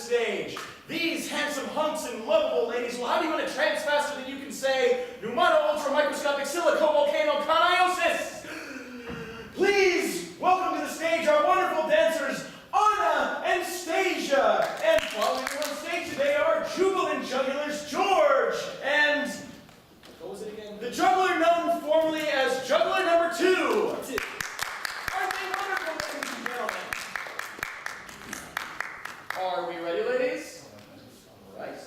stage. These handsome hunks and lovable ladies will have you in a trance faster than you can say, Pneumano Ultra Microscopic Silico Volcano Coniosis. Please welcome to the stage our wonderful dancers, Anna and Stasia. And following you on stage today are jubilant jugglers George and, what was it again? The juggler known formerly as Juggler Number 2. That's it. Aren't they wonderful, ladies and gentlemen? Are we ready, ladies? All right.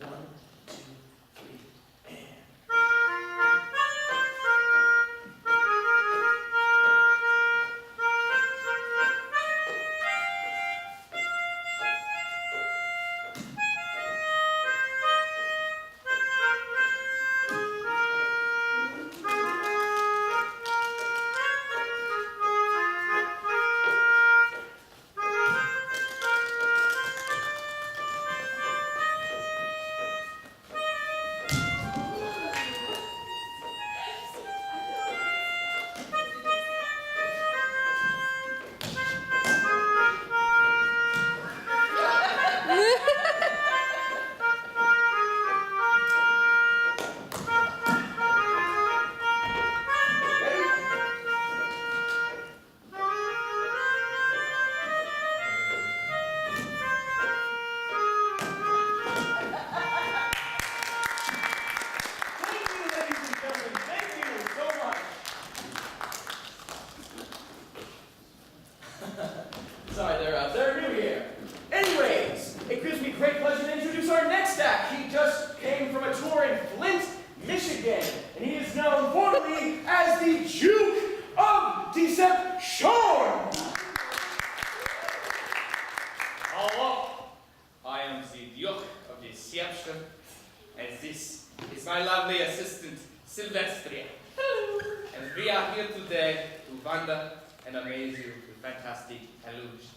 And 1, 2, 3, and. Sorry, they're new here. Anyways, it gives me great pleasure to introduce our next act. He just came from a tour in Flint, Michigan, and he is known formally as the Duke of Deception. Hello, I am the Duke of Deception, and this is my lovely assistant, Silvestria. And we are here today to wonder and amaze you with fantastic illusions.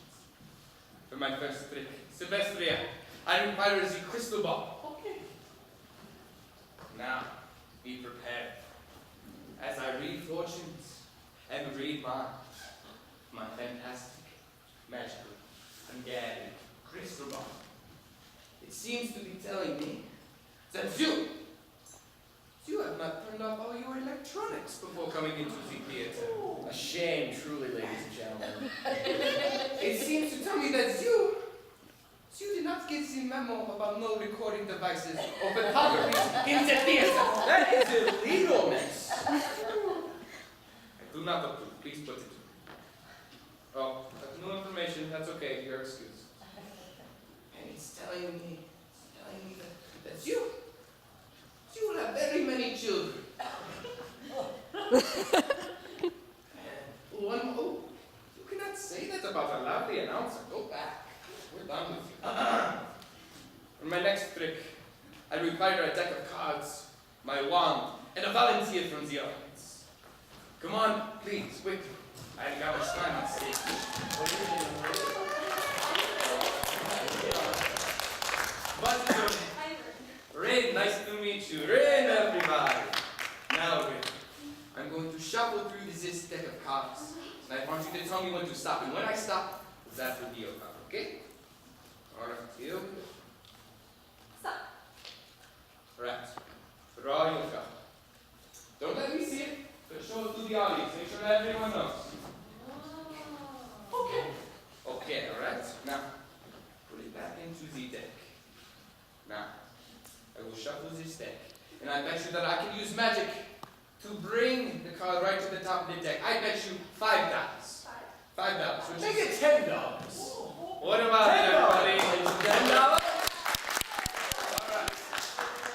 For my first trick, Silvestria, I require the crystal ball. Okay. Now, be prepared. As I read fortunes and read minds, my fantastic, magical, ungathering crystal ball. It seems to be telling me that you have not turned off all your electronics before coming into the theater. A shame, truly, ladies and gentlemen. It seems to tell me that you did not get the memo about no recording devices or photography in the theater. That is illegal, miss. I do not approve. Please put it. Oh, that's new information. That's okay. Your excuse. And it's telling me that you will have very many children. Oh, you cannot say that about a lovely announcer. Go back. We're done with you. For my next trick, I require a deck of cards, my wand, and a volunteer from the audience. Come on, please, quick. I haven't got much time on stage. But, Rin, nice to meet you. Rin, everybody. Now, Rin, I'm going to shuffle through this deck of cards. And I want you to tell me when to stop. And when I stop, that will be your card, okay? All right, here we go. Stop. Right. Draw your card. Don't let me see it, but show it to the audience. Make sure that everyone knows. Okay. Okay, all right. Now, put it back into the deck. Now, I will shuffle this deck, and I bet you that I can use magic to bring the card right to the top of the deck. I bet you $5. $5. Which Make is it $10. what about it, everybody? $10? All right.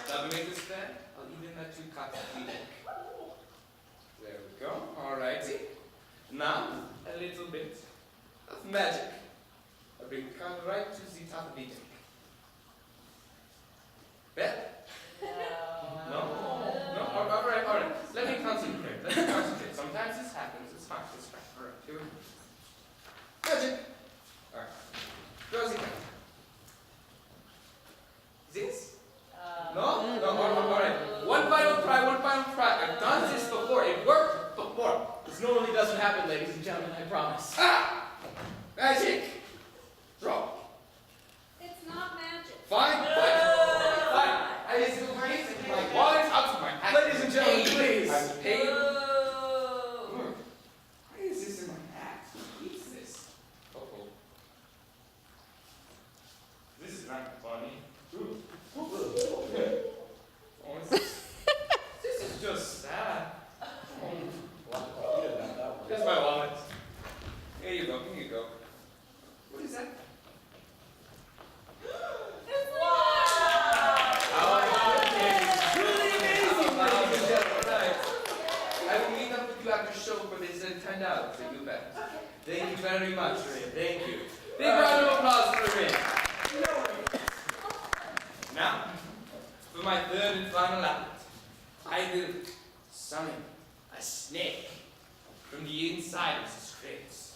Now to make this fair, I'll even let you cut the deck. There we go. All righty. Now, a little bit of magic. I bring the card right to the top of the deck. Bet? No? No? All right. Let me concentrate. Sometimes this happens. It's fine. All right, here we go. Magic. All right. Rosie. This? No? All right. One final try. I've done this before. It worked before. This normally doesn't happen, ladies and gentlemen, I promise. Ah! Magic. Draw. you. Big round of applause for him. Now, for my third and final act, I will summon a snake from the inside of his crates.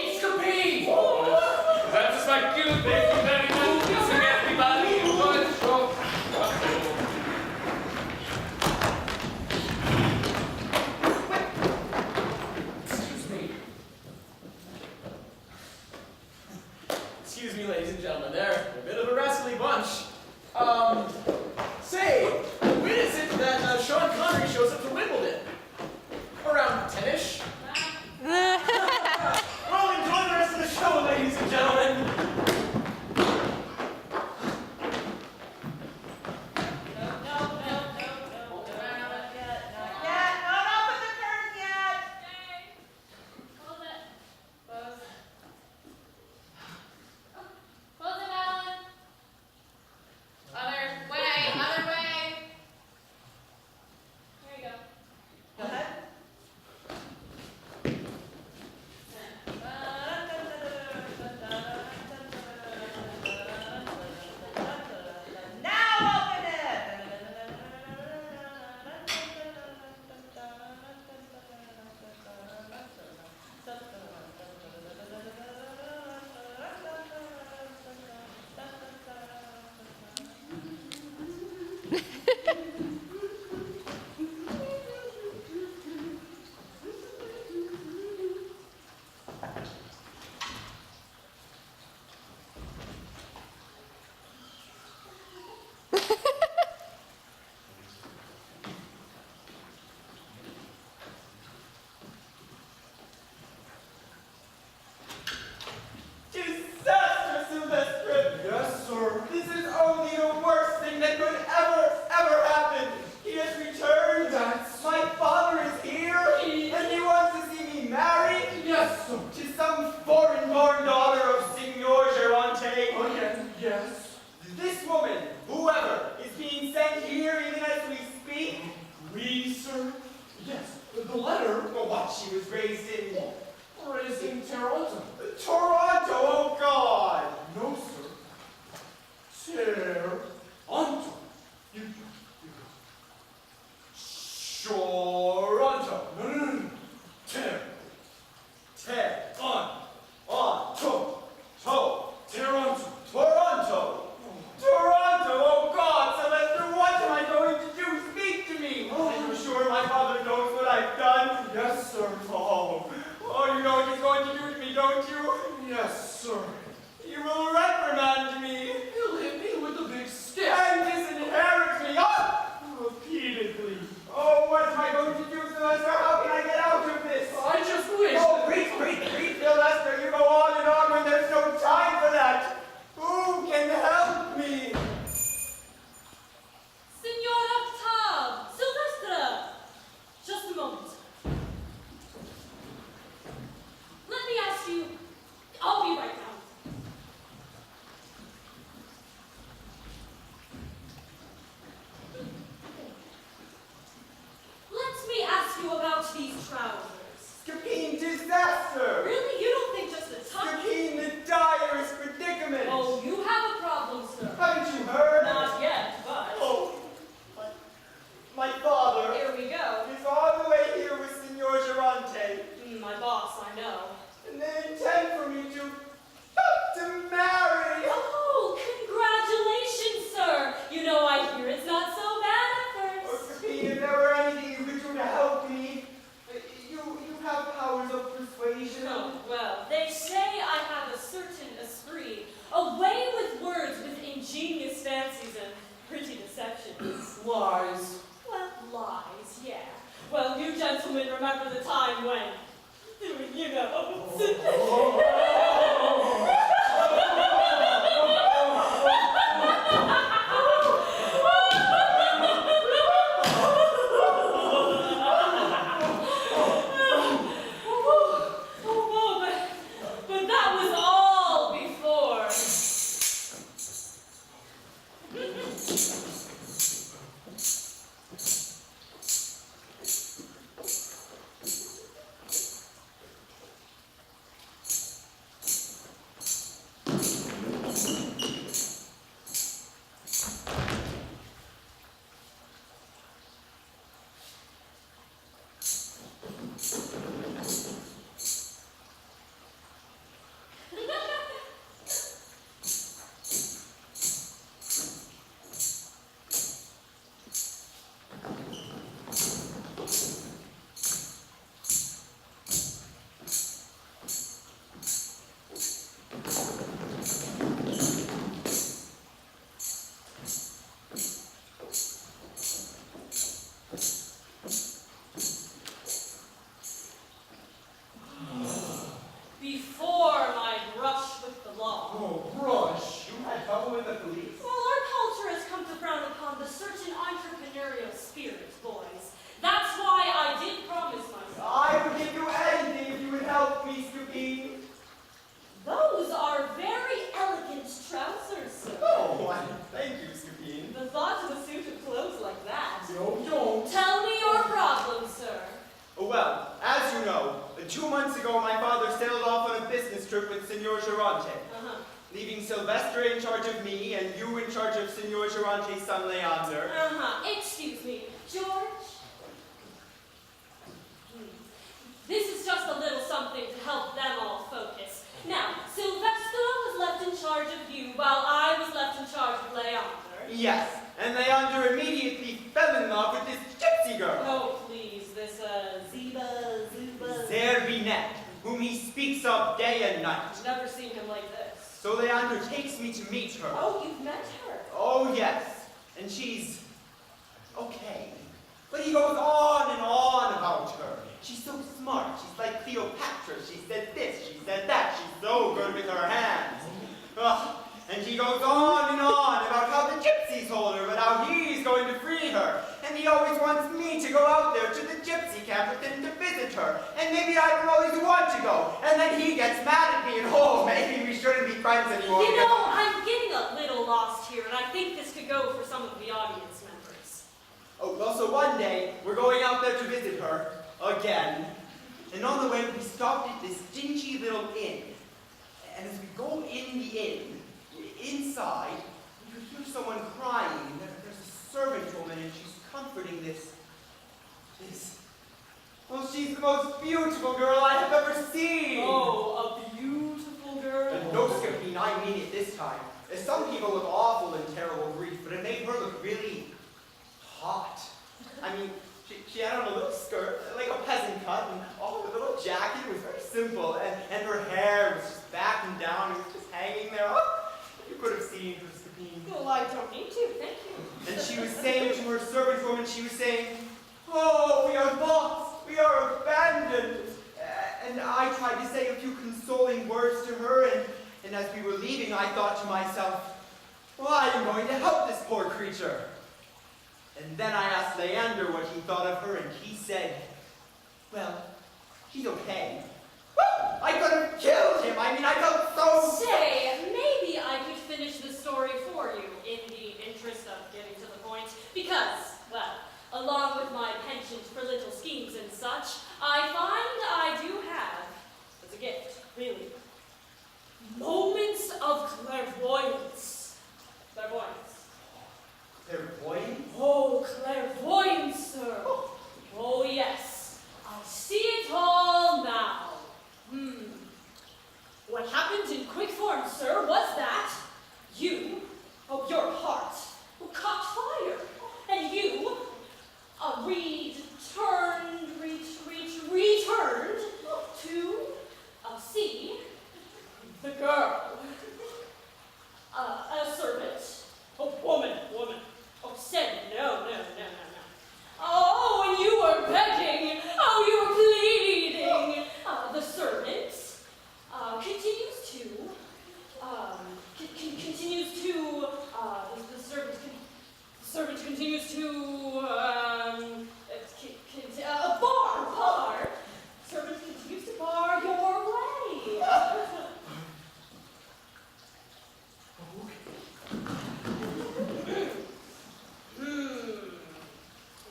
It's Scapin! That is my cue. Thank you very much. Listen, everybody. Enjoy the show. Excuse me, ladies and gentlemen, they're a bit of a rascally bunch. Say, when is it that Sean Connery shows up to Wimbledon? Around 10-ish? Well, enjoy the rest of the show, ladies and gentlemen. Signor Girante, Uh-huh. leaving Silvestre in charge of me and you in charge of Signor Girante's son Leander. Uh-huh. Excuse me, George? This is just a little something to help them all focus. Now, Sylvester was left in charge of you while I was left in charge of Leander. Yes, and Leander immediately fell in love with this gypsy girl, Oh, please, this, Zuba. Zerbinette, whom he speaks of day and night. I've never seen him like this. So Leander takes me to meet her. Oh, you've met her? Oh, yes, and she's okay. But he goes on and on about her. She's so smart. She's like Cleopatra. She said this, she said that. She's so good with her hands. Ugh. And he goes on and on about how the gypsies hold her, but how he's going to free her. And he always wants me to go out there to the gypsy camp with him to visit her. And maybe I don't always want to go. And then he gets mad at me and, oh, maybe we shouldn't be friends anymore. You know, I'm getting a little lost here, and I think this could go for some of the audience members. Oh, well, so one day, we're going out there to visit her, again. And on the way, we stopped at this dingy little inn. And as we go in the inn, inside, you could hear someone crying. And there's a servant woman, and she's comforting this. Well, she's the most beautiful girl I have ever seen. Oh, a beautiful girl. And no, Scapin, I mean it this time. As some people look awful in terrible grief, but it made her look really hot. I mean, she had on a little skirt, like a peasant cut, and the little jacket was very simple, and her hair was just back and down, it was just hanging there. Oh, you could have seen her, Scapin. Well, I don't need to, thank you. And she was saying to her servant woman, she was saying, oh, we are lost, we are abandoned. And I tried to say a few consoling words to her, and as we were leaving, I thought to myself, well, I am going to help this poor creature. And then I asked Leander what he thought of her, and he said, well, she's okay. I could have killed him. I mean, I felt so... Say, maybe I could finish the story for you in the interest of getting to the point. Because, well, along with my penchant for little schemes and such, I find I do have, as a gift, really, moments of clairvoyance. Clairvoyance. Clairvoyance? Oh, clairvoyance, sir. Oh, yes. I see it all now. What happened in quick form, sir, was that you, your heart, caught fire, and you returned to see the girl, a servant, a woman. Oh, said no. Oh, and you were begging. Oh, you were pleading. The servant continues to. The servant continues to. Bar. Servant continues to bar your way.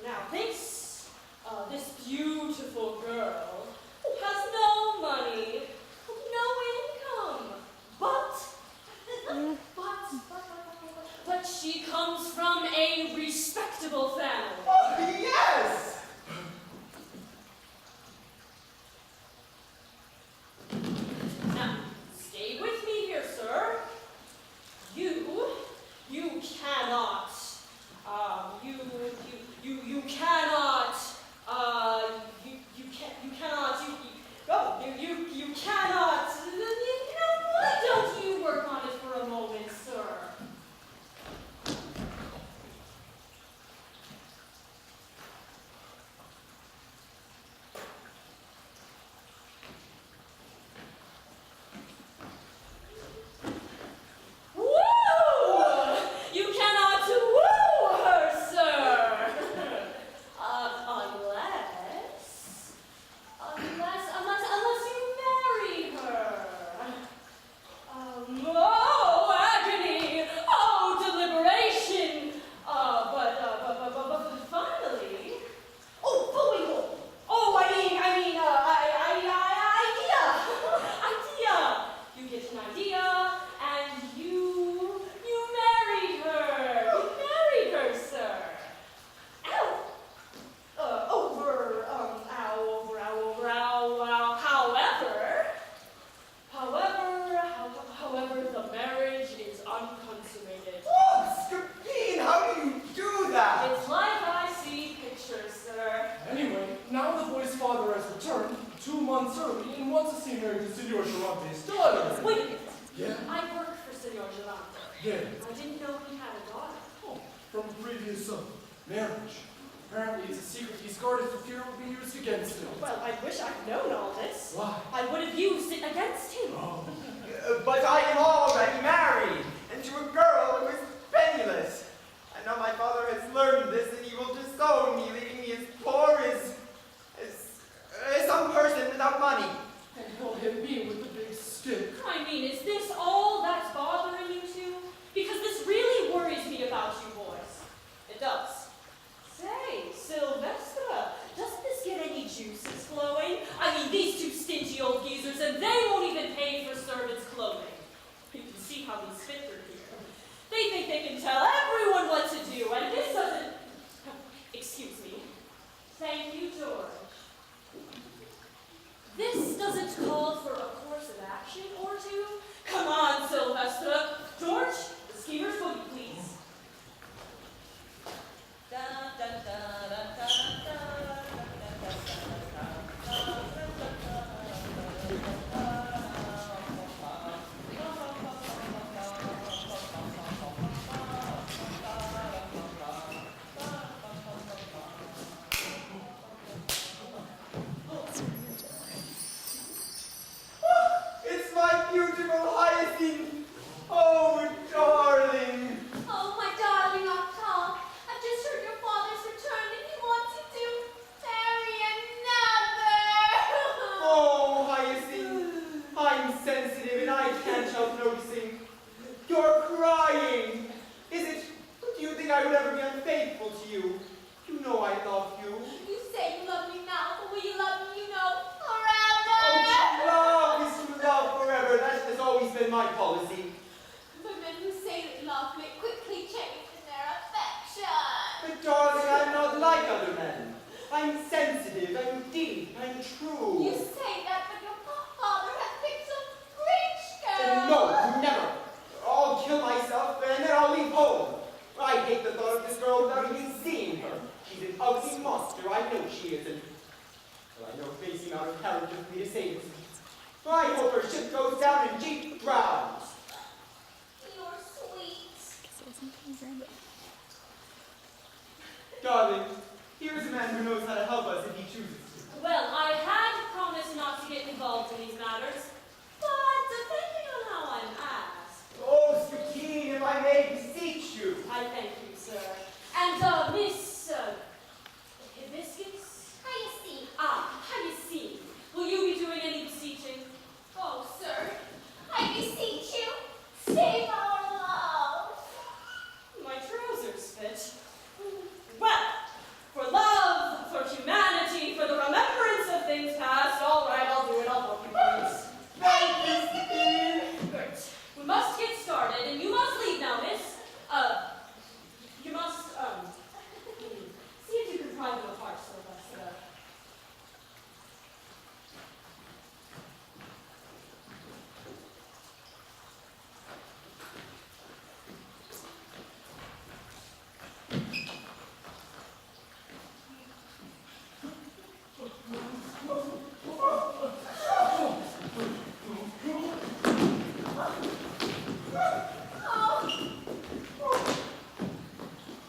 Now this beautiful girl has no money, no income, but she comes from a respectable family. Oh, yes! Now, stay with me here, sir. You cannot, why don't you work on it for a moment, sir? father has returned 2 months early and wants to see married to Signor Charante's daughter. Wait a minute. Yeah? I work for Signor Gelante. Yeah. I didn't know he had a daughter. Oh, from a previous marriage. Apparently it's a secret he's guarded for fear it will be used against him. Well, I wish I'd known all this. Why? I would have used it against him. Oh. But I am already married, and to a girl who is penniless. And now my father has learned this, and he will disown me, leaving me as poor as some person without money. And he'll hit me with the big stick. I mean, is this all that's bothering you two? Because this really worries me about you boys. It does. Say, Sylvestra, doesn't this get any juices flowing? I mean, these two stingy old geezers, and they won't even pay for servants' clothing. You can see how these fit are here. They think they can tell everyone what to do, and this doesn't... Excuse me. Thank you, George. This doesn't call for a course of action or two. Come on, Sylvestra. George, the schemer's boogie, please. Dun, dun, dun, dun, dun, dun, It's my beautiful Hyacinth! Oh, darling! Oh, my darling Octal, I've just heard your father's returned and he wants you to marry another. Oh, Hyacinth, I'm sensitive and I can't help noticing. You're crying. Do you think I would ever be unfaithful to you? You know I love you. You say you love me now, but will you love me, Oh, forever? love is to love forever. That has always been my policy. Women who say they love me quickly change in their affection. But darling, I'm not like other men. I'm sensitive, I'm deep, I'm true. You say that, but your father has picked some rich girl. No, never. I'll kill myself and then I'll leave home. I hate the thought of this girl without even seeing her. She's an ugly monster, I know she is. And well, I know it may seem out of character for me to say this. I hope her ship goes down and she drowns. You're sweet. Darling, here is a man who knows how to help us if he chooses to. Well, I had promised not to get involved in these matters, but depending on how I'm asked, Oh, Scapin, if I may beseech you. I thank you, sir. And, Miss, Hibiscus? Hyacinth. Ah, Hyacinth. Will you be doing any beseeching? Oh, sir, I beseech you, save our love. My trousers fit. Well, for love, for humanity, for the remembrance of things past, all right, I'll do it. I'll book you, please. Thank you, Scapin. Good. We must get started, and you must leave now, miss. You must, see if you can pry them apart, Sylvester.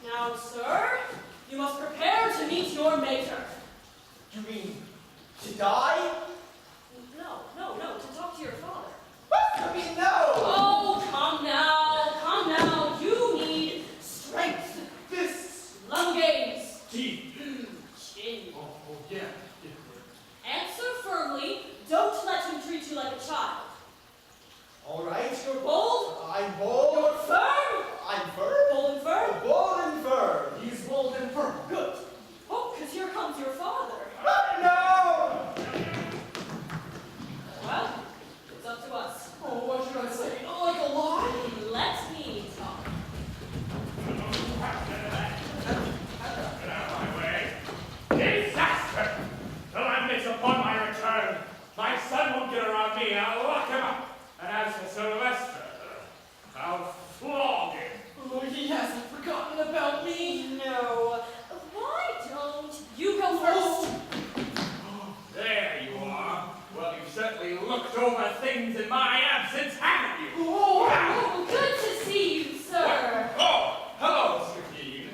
Now, sir, you must prepare to meet your maker. You mean to die? No, to talk to your father. What? I mean, no. Oh, come now, you need strength, This. lung gaze, Teeth. chin. Oh, yeah. Answer firmly, don't let him treat you like a child. All right. You're bold, I'm bold. you're firm, I'm firm. bold and firm. Bold and firm. He's bold and firm. Good. Oh, because here comes your father. No! looked over things in my absence, haven't you? Oh, good to see you, sir. Oh, hello, Scapin.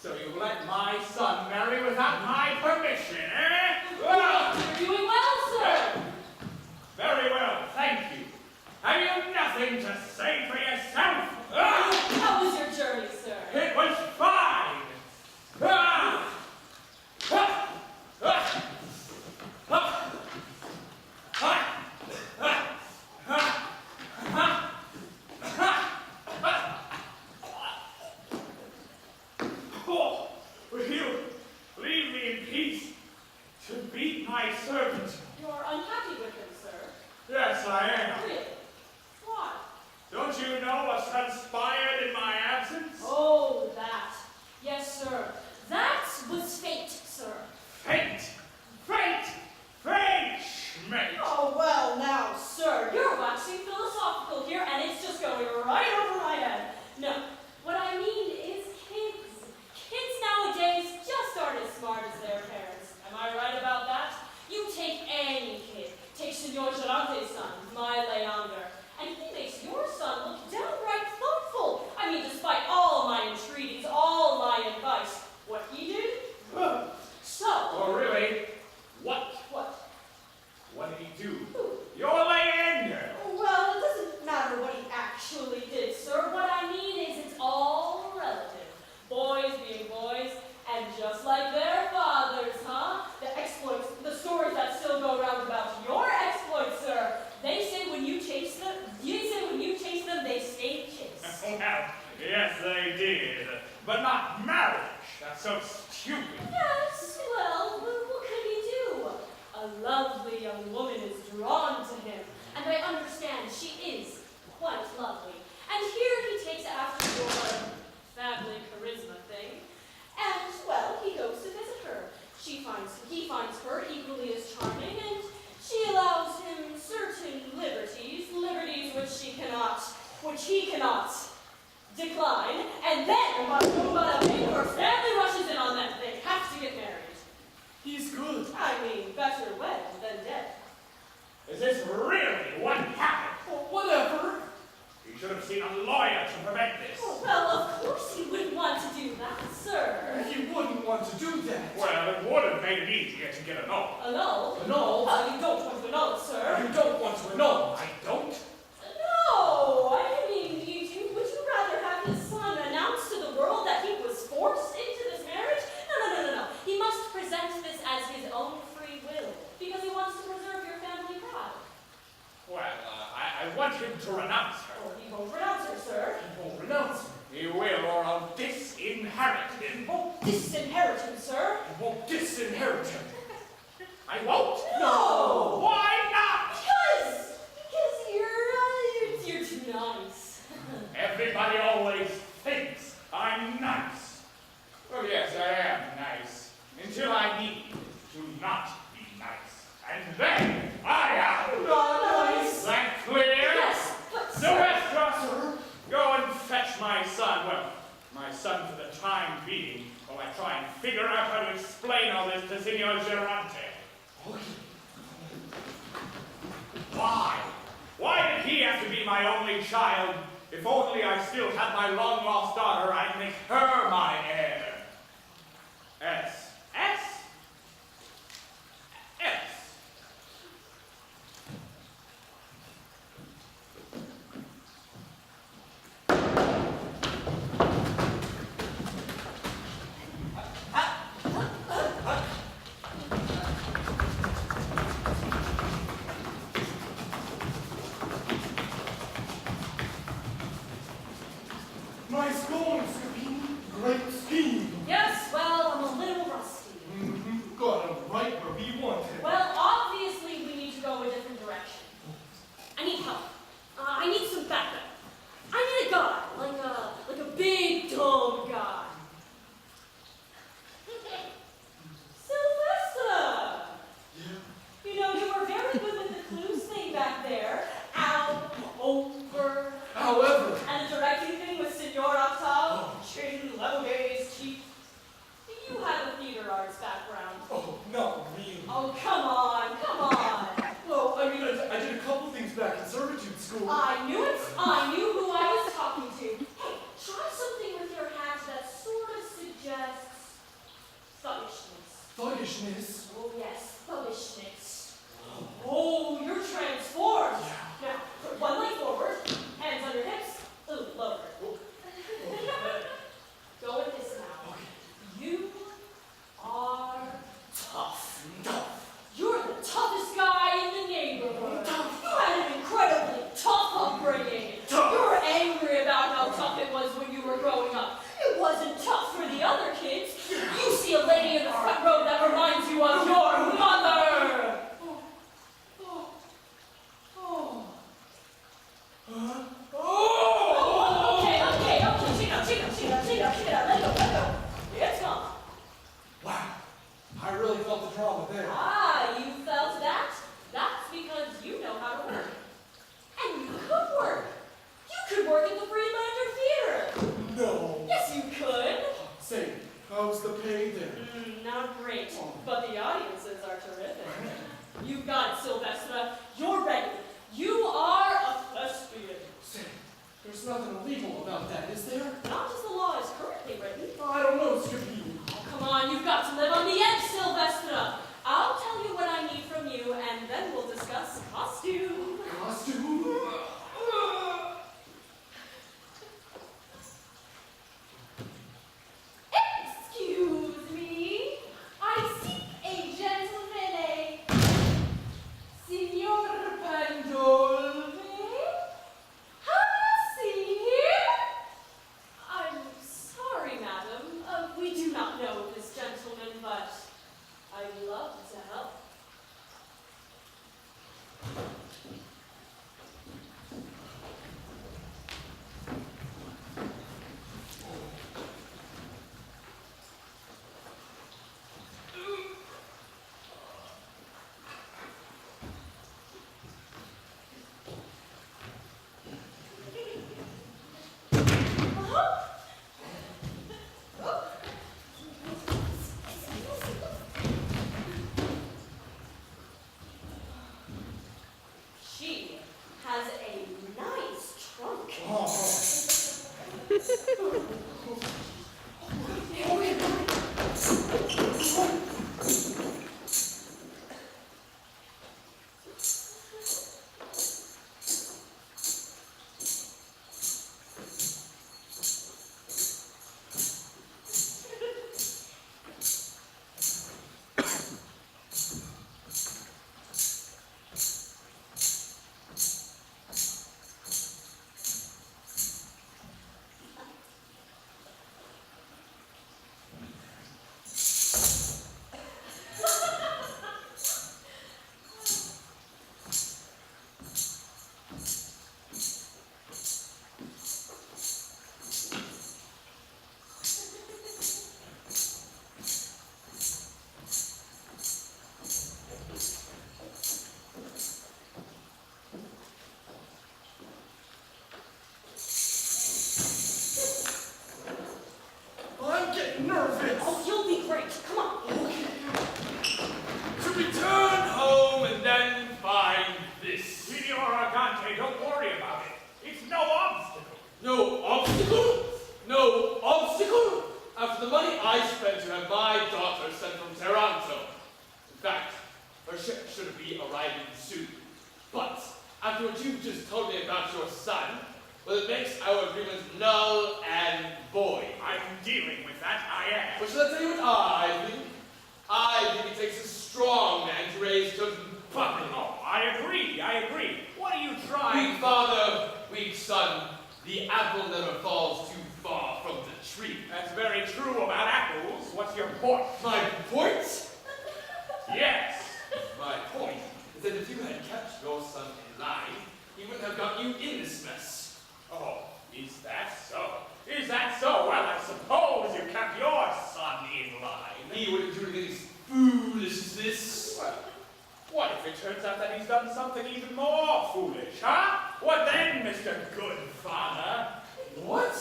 So you let my son marry without my permission, eh? You're doing well, sir. Very well, thank you. Have you nothing to say for yourself? How was your journey, sir? It was fine. Oh, will you leave me in peace to beat my servant? You're unhappy with him, sir. Yes, I am. Really? Why? Don't you know what's transpired in my absence? Oh, that. Yes, sir. That was fate, sir. Fate! Fate! Fate! Schmate! Oh, well, now, sir, you're waxing philosophical here, and it's just going right over my head. No, what I mean is kids. Kids nowadays just aren't as smart as their parents. Am I right about that? You take any kid. Take Signor Gerante's son, my Leander, and he makes your son look downright thoughtful. I mean, despite all my entreaties, all my advice, what he did? So. Oh, really? What? What? What did he do? Your Leander! Well, it doesn't matter what he actually did, sir. What I mean is it's all relative. Boys being boys, and just like their fathers, huh? The exploits, the stories that still go around about your exploits, sir. They say when you chase them, they stay chased. Well, yes, they did. But not marriage. That's so stupid. Yes, well, what could he do? A lovely young woman is drawn to him, and I understand she is quite lovely. And here he takes after your family charisma thing, and, well, he goes to visit her. He finds her equally as charming, and she allows him certain liberties which he cannot decline, and then, her family rushes in on them. They have to get married. He's good. I mean, better wed than dead. Is this really what happened? Well, whatever. You should have seen a lawyer to prevent this. Oh, well, of course you wouldn't want to do that, sir. You wouldn't want to do that. Well, it would have made it easier to get a no. Annul? Annul? You don't want to annul it, sir. You don't want to annul. I don't. No, I mean, would you rather have his son announce to the world that he was forced into this marriage? No. He must present this as his own free will, because he wants to preserve your family pride. Well, I want him to renounce her. Or he won't renounce her, sir. He won't renounce me. He will, or I'll disinherit him. He won't disinherit him, sir. He won't disinherit him. I won't. No! Why not? Because you're too nice. Everybody always thinks I'm nice. Well, yes, I am nice. Until I need to not be nice. And then I am Not nice. Is that clear? Yes, but Sylvester, go and fetch my son. Well, my son for the time being, while I try and figure out how to explain all this to Signor Gerante. Why? Why did he have to be my only child? If only I still had my long-lost daughter, I'd make her my heir. S. S? S. My scorn, Scapin. Great scheme. school. I knew it. I knew who I was talking to. Hey, try something with your hat that sort of suggests thuggishness. Thuggishness? Oh, yes, thuggishness. Oh, you're transformed. Now, put one leg forward, hands on your hips. Ooh, lower. Go with this now. Okay. You are Tough. Tough. You're the toughest guy in the neighborhood. You had an incredibly tough upbringing. Tough. You're angry about how tough it was when you were growing up. It wasn't tough for the other kids. You see a lady in the front row that reminds you of your mother. Okay. Cheetah. Let go. It's gone. Wow. I really felt the drama there. Ah, you felt that? That's because you know how to work. And you could work. You could work at the Freelander Theater. No. Yes, you could. Say, how's the pay there? Not great, but the audiences are terrific. You've got it, Sylvestra. You're ready. You are a thespian. Say, there's nothing illegal about that, is there? Not as the law is currently written. I don't know, Scapin. Oh, come on, you've got to live on the edge, Sylvestra. I'll tell you what I need from you, and then we'll discuss costume. Costume? Excuse me. I seek a gentleman, Signor Pandolfi. Have seen here? I'm sorry, madam. We do not know this gentleman, but I'd love to help. She has a nice trunk. I'm getting nervous. Oh, you'll be great. Come on. To return home and then find this. Signor Argante, don't worry about it. It's no obstacle. No obstacle? No obstacle? After the money I spent to have my daughter sent from Toronto. In fact, her ship should be arriving soon. But after what you've just told me about your son, well, it makes our agreement null and void. I'm dealing with that, I am. But shall I tell you what I think? I think it takes a strong man to raise children properly. Oh, I agree. What are you trying? Weak father, weak son, the apple never falls too far from the tree. That's very true about apples. What's your point? My point? Yes. My point is that if you had kept your son in line, he wouldn't have got you in this mess. Oh, is that so? Is that so? Well, I suppose you kept your son in line. He wouldn't do anything as foolish as this. Well, what if it turns out that he's done something even more foolish, huh? What then, Mr. Good Father? What?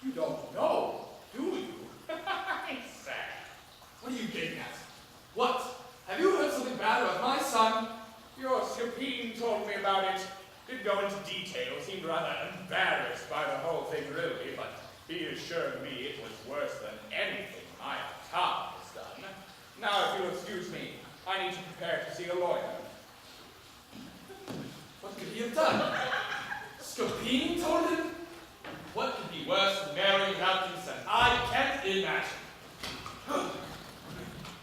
You don't know, do you? It's sad. What are you getting at? What? Have you heard something bad about my son? Your Scapin told me about it. Didn't go into detail, seemed rather embarrassed by the whole thing, really, but he assured me it was worse than anything my Tom has done. Now, if you'll excuse me, I need to prepare to see a lawyer. What could he have done? Scapin told him? What could be worse than marrying without consent? I can't imagine.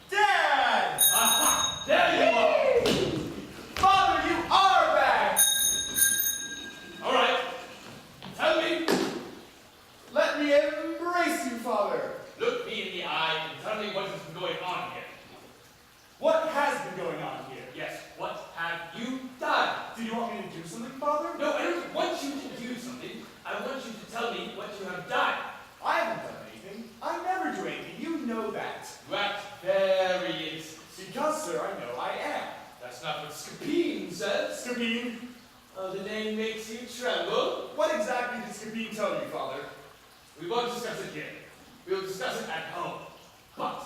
Dad! Aha! There you are! Father, you are back! All right. Tell me. Let me embrace you, Father. Look me in the eye and tell me what has been going on here. What has been going on here? Yes, what have you done? Do you want me to do something, Father? No, I don't want you to do something. I want you to tell me what you have done. I haven't done anything. I never do anything. You know that. You act very innocent. Because, sir, I know I am. That's not what Scapin says. Scapin, The name makes you tremble. what exactly did Scapin tell you, Father? We won't discuss it here. We'll discuss it at home. But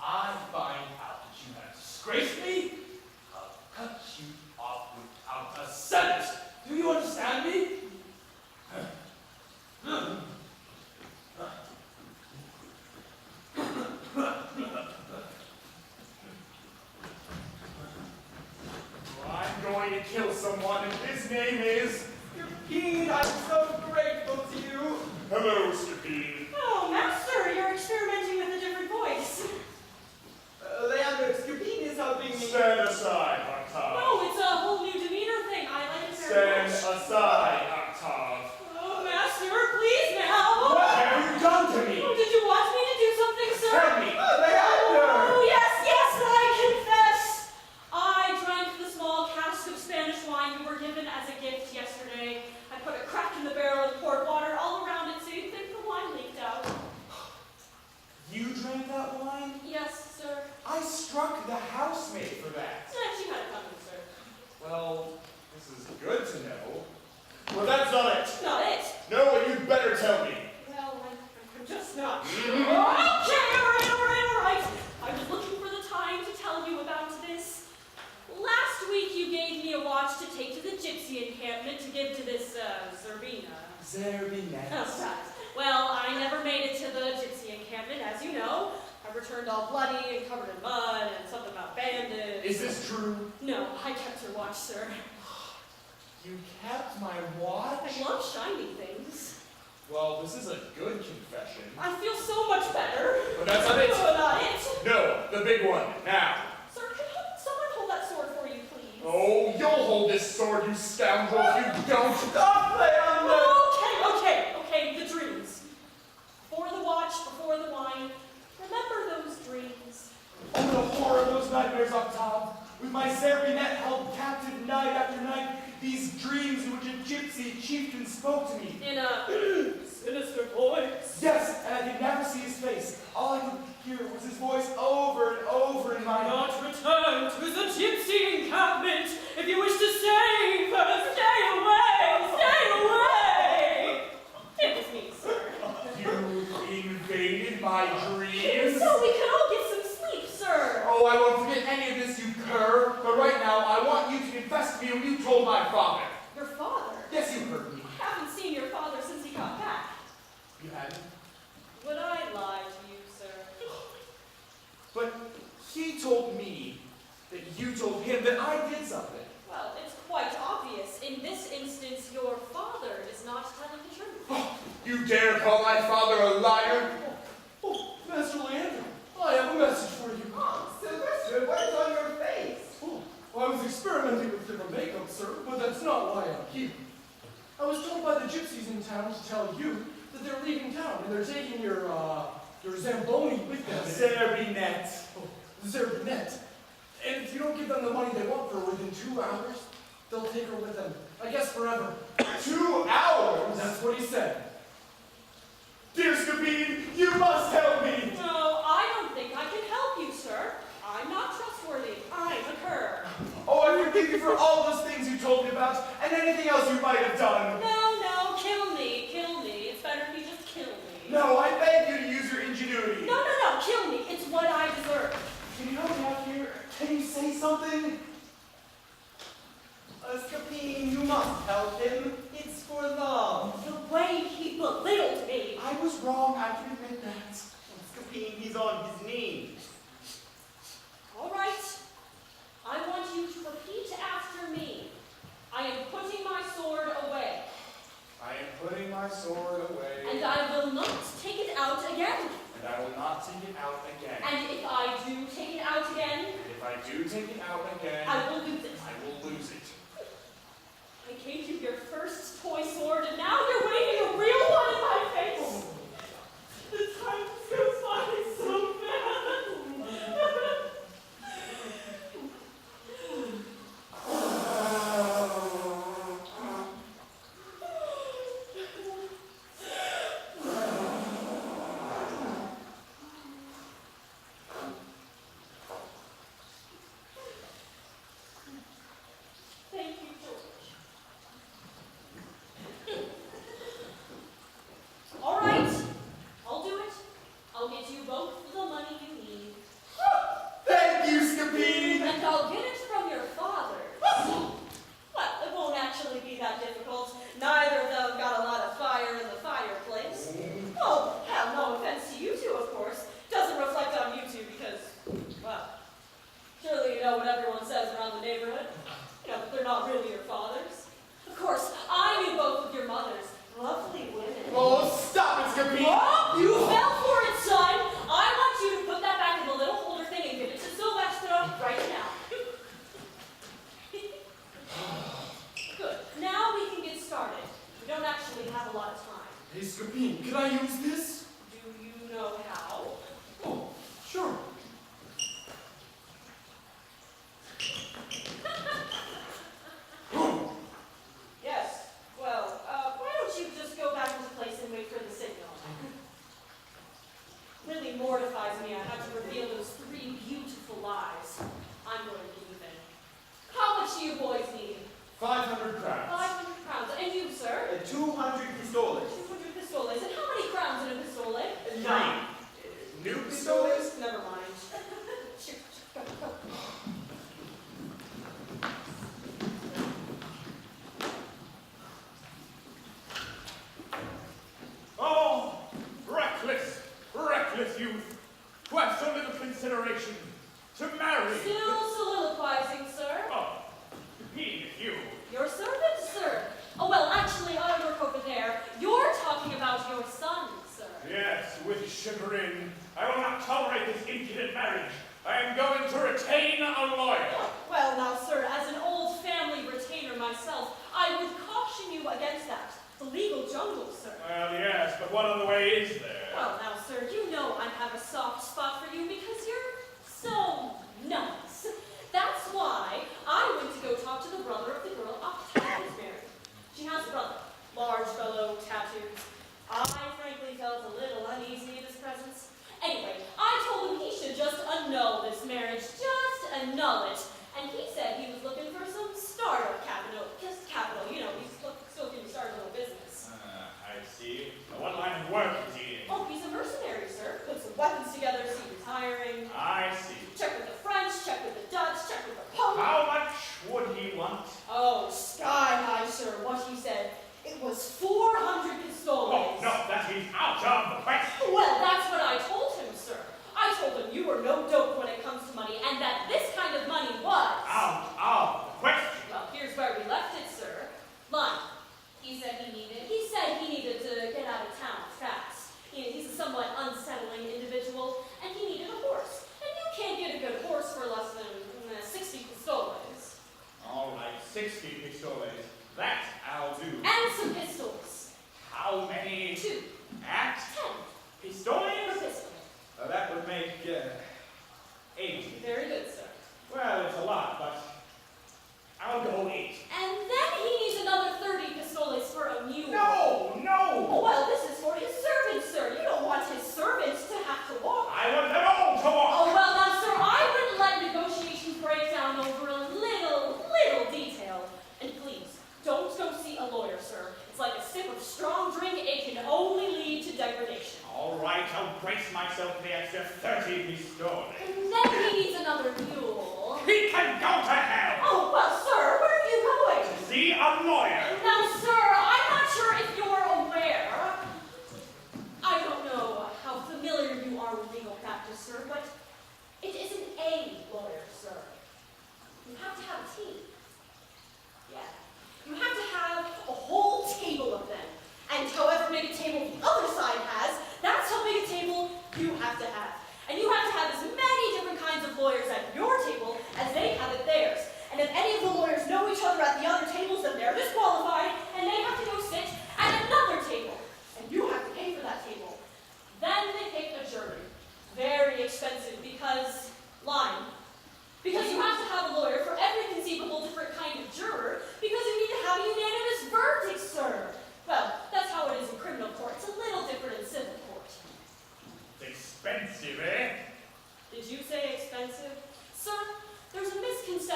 I find out that you have disgraced me. I'll cut you off without a cent. Do you understand me? I'm going to kill someone, and his name is... Scapin, I'm so grateful to you. Hello, Scapin. Oh, Master, you're experimenting with a different voice. Leander, Scapin is helping me. Stand aside, Octave. No, it's a whole new demeanor thing. I like it very Stand much. aside, Octave. Oh, Master, please now. What have you done to me? Oh, did you want me to do something, sir? Tell me. Leander! Oh, yes, I confess. I drank the small cask of Spanish wine we were given as a gift yesterday. I put a crack in the barrel and poured water all around it so you'd think the wine leaked out. You drank that wine? Yes, sir. I struck the housemaid for that. She had it coming, sir. Well, this is good to know. Well, that's not it. Not it. No, and you'd better tell me. Well, I'm just not sure. Okay, all right. I was looking for the time to tell you about this. Last week you gave me a watch to take to the gypsy encampment to give to this, Zerbina. Zerbinette. Oh, right. Well, I never made it to the gypsy encampment, as you know. I returned all bloody and covered in mud and something about bandits. Is this true? No, I kept your watch, sir. You kept my watch? I love shiny things. Well, this is a good confession. I feel so much better. But that's not it. No, not it. No, the big one. Now. Sir, can someone hold that sword for you, please? Oh, you'll hold this sword, you scoundrel, if you don't. Stop, Leander! Okay, the dreams. Before the watch, before the wine. Remember those dreams. Oh, the horror of those nightmares, Octave. With my Zerbinette held captive night after night, these dreams in which a gypsy chieftain spoke to me. In a sinister voice. Yes, and I could never see his face. All I could hear was his voice over and over in my... Not return to the gypsy encampment. If you wish to save her, stay away! Stay away! It was me, sir. You invaded my dreams? So we can all get some sleep, sir. Oh, I won't forget any of this, you cur. But right now, I want you to confess to me when you told my father. Your father? Yes, you heard me. I haven't seen your father since he got back. You hadn't? Would I lie to you, sir? But he told me that you told him that I did something. Well, it's quite obvious. In this instance, your father is not telling the truth. Oh, you dare call my father a liar? Oh, Master Leander, I have a message for you. Oh, Sylvester, what is on your face? Oh, well, I was experimenting with different makeup, sir, but that's not why I'm here. I was told by the gypsies in town to tell you that they're leaving town and they're taking your Zamboni with them. Zerbinette. Oh, Zerbinette. And if you don't give them the money they want for her within 2 hours, they'll take her with them. I guess forever. 2 hours? That's what he said. Dear Scapin, you must help me! No, I don't think I can help you, sir. I'm not trustworthy. I'm a cur. Oh, I forgive you for all those things you told me about, and anything else you might have done. No, kill me. It's better if you just kill me. No, I beg you to use your ingenuity. No, kill me. It's what I deserve. Can you help me out here? Can you say something? Scapin, you must help him. It's for love. The way he belittled me. I was wrong, I can admit that. Scapin, he's on his knees. All right. I want you to repeat after me. I am putting my sword away. I am putting my sword away. And I will not take it out again. And I will not take it out again. And if I do take it out again, And if I do take it out again, I will lose it. I will lose it. I gave you your first toy sword, and now you're waving a real one in my face. The time goes by so fast. Thank you, George. All right, I'll do it. I'll get you both the money you need. Thank you, Scapin! And I'll get it from your father. Well, it won't actually be that difficult. Neither of them got a lot of fire in the fireplace. Oh, hell, no offense to you two, of course. Doesn't reflect on you two because, well, surely you know what everyone says around the neighborhood. You know, they're not really your fathers. Of course, I knew both of your mothers. Lovely women. Oh, stop it, Scapin! Oh, you fell for it, son! I want you to put that back in the little holder thing and give it to Sylvester right now. Good. Now we can get started. We don't actually have a lot of time. Hey, Scapin, can I use this? Do you know how? Oh, sure. Yes. Well, why don't you just go back into place and wait for the signal? Really mortifies me I have to reveal those 3 beautiful lies. I'm going to give in. How much do you boys need? 500 crowns. 500 crowns. And you, sir? 200 pistoles. 200 pistoles. And how many crowns in a pistole? 9. New pistoles? Never mind. Shoot, go, go. Oh, reckless youth, who have so little consideration to marry. Still soliloquizing, sir. Oh, he, you. Your servant, sir. Oh, well, actually, I work over there. You're talking about your son, sir. Yes, with chagrin. I will not tolerate this impudent marriage. I am going to retain a lawyer. Well, now, sir, as an old family retainer myself, I would caution you against that. The legal jungle, sir. Well, yes, but what other way is there? Well, now, sir, you know I have a soft spot for you because you're so nice. That's why I went to go talk to the brother of the girl Octavia is married. She has a brother, large fellow, tattoos. I frankly felt a little uneasy in his presence. Anyway, I told him he should just annul this marriage, just annul it. And he said he was looking for some startup capital, you know, he's still looking to start a little business. I see. What line of work is he in? Oh, he's a mercenary, sir. Put some weapons together, see who's hiring. I see. Check with the French, check with the Dutch, check with the Pope. How much would he want? Oh, sky high, sir, what he said. It was 400 pistoles. Oh, no, that is out of the question. Well, that's what I told him, sir. I told him you were no dope when it comes to money, and that this kind of money was. Out of the question. Well, here's where we left it, sir. Line. He said he needed to get out of town fast. He's a somewhat unsettling individual, and he needed a horse. And you can't get a good horse for less than 60 pistoles. All right, 60 pistoles. That I'll do. And some pistols. How many? 2. At 10 pistoles? per pistol. That would make 80. Very good, sir. Well, it's a lot, but I'll go 8. And then he needs another 30 pistoles for a mule. No, no! Oh, well, this is for his servants, sir. You don't want his servants to have to walk. I want them all to walk! Oh, well, now, sir, I wouldn't let negotiations break down over a little detail. And please, don't go see a lawyer, sir. It's like a sip of strong drink. It can only lead to degradation. All right, I'll brace myself for the extra 30 pistoles.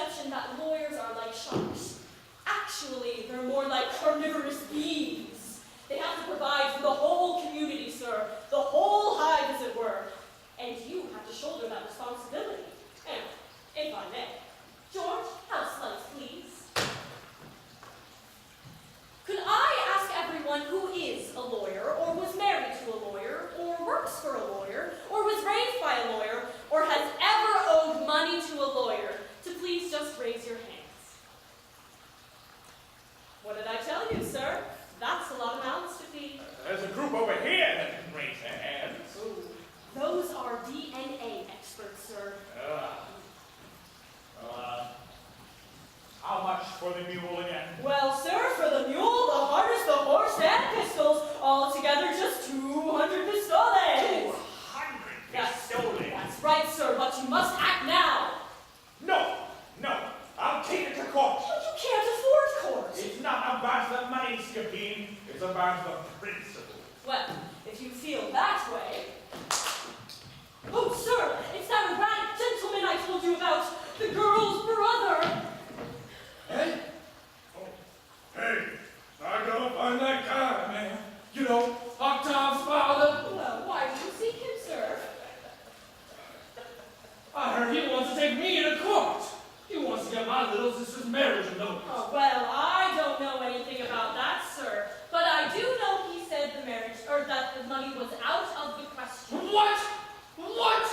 misconception that lawyers are like sharks. Actually, they're more like carnivorous beings. They have to provide for the whole community, sir. The whole hive, as it were. And you have to shoulder that responsibility. And, if I may, George, house lights, please. Could I ask everyone who is a lawyer, or was married to a lawyer, or works for a lawyer, or was raised by a lawyer, or has ever owed money to a lawyer, to please just raise your hands? What did I tell you, sir? That's a lot of mouths to feed. There's a group over here that can raise their hands. Those are DNA experts, sir. How much for the mule again? Well, sir, for the mule, the harness, the horse, and pistols, altogether just 200 pistoles. 200 pistoles? That's right, sir, but you must act now. No, I'll take it to court. But you can't afford court. It's not about the money, Scapin. It's about the principle. Well, if you feel that way... Oh, sir, it's that erratic gentleman I told you about, the girl's brother. Hey? Oh, hey, I gotta find that guy, man. You know, Octave's father. Well, why do you seek him, sir? I heard he wants to take me into court. He wants to get my little sister's marriage annulled. Oh, well, I don't know anything about that, sir. But I do know he said the marriage, or that the money was out of the question. What? Why,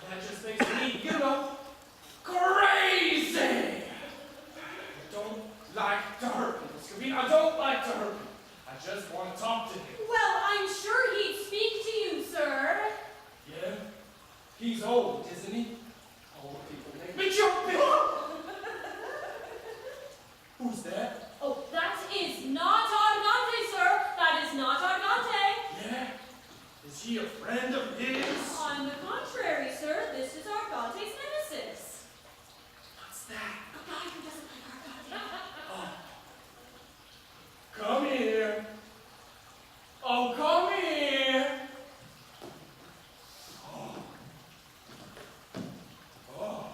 that just makes me, crazy! I don't like to hurt people, Scapin. I don't like to hurt people. I just want to talk to him. Well, I'm sure he'd speak to you, sir. Yeah? He's old, isn't he? Old people make me jumpy! Who's that? Oh, that is not Argante, sir. That is not Argante. Yeah? Is he a friend of his? On the contrary, sir, this is Argante's nemesis. What's that? A guy who doesn't like Argante. Oh. Come here. Oh, come here. Oh. Oh.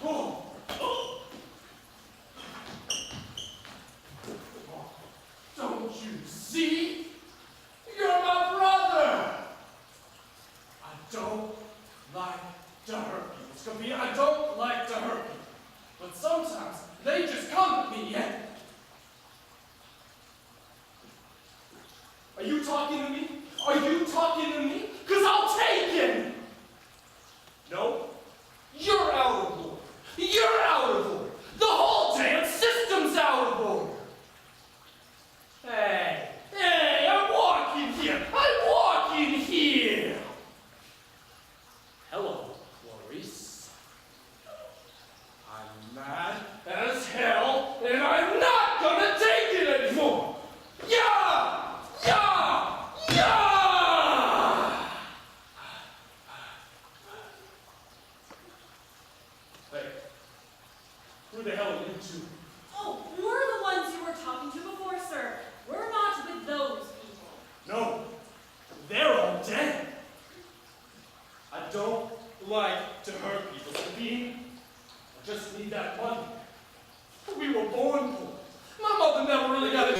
Oh. Oh. Don't you see? You're my brother. I don't like to hurt people, Scapin. I don't like to hurt people. But sometimes they just come at me, yeah? Are you talking to me? Are you talking to me? 'Cause I'll take him! No? You're out of order. You're out of order. The whole damn system's out of order. Hey, I'm walking here. Hello, Clarice. I'm mad as hell, and I'm not gonna take it anymore. Yeah! Hey, who the hell are you two? Oh, we're the ones you were talking to before, sir. We're not with those people. No, they're all dead. I don't like to hurt people, Scapin. I just need that money. We were born poor. My mother never really got a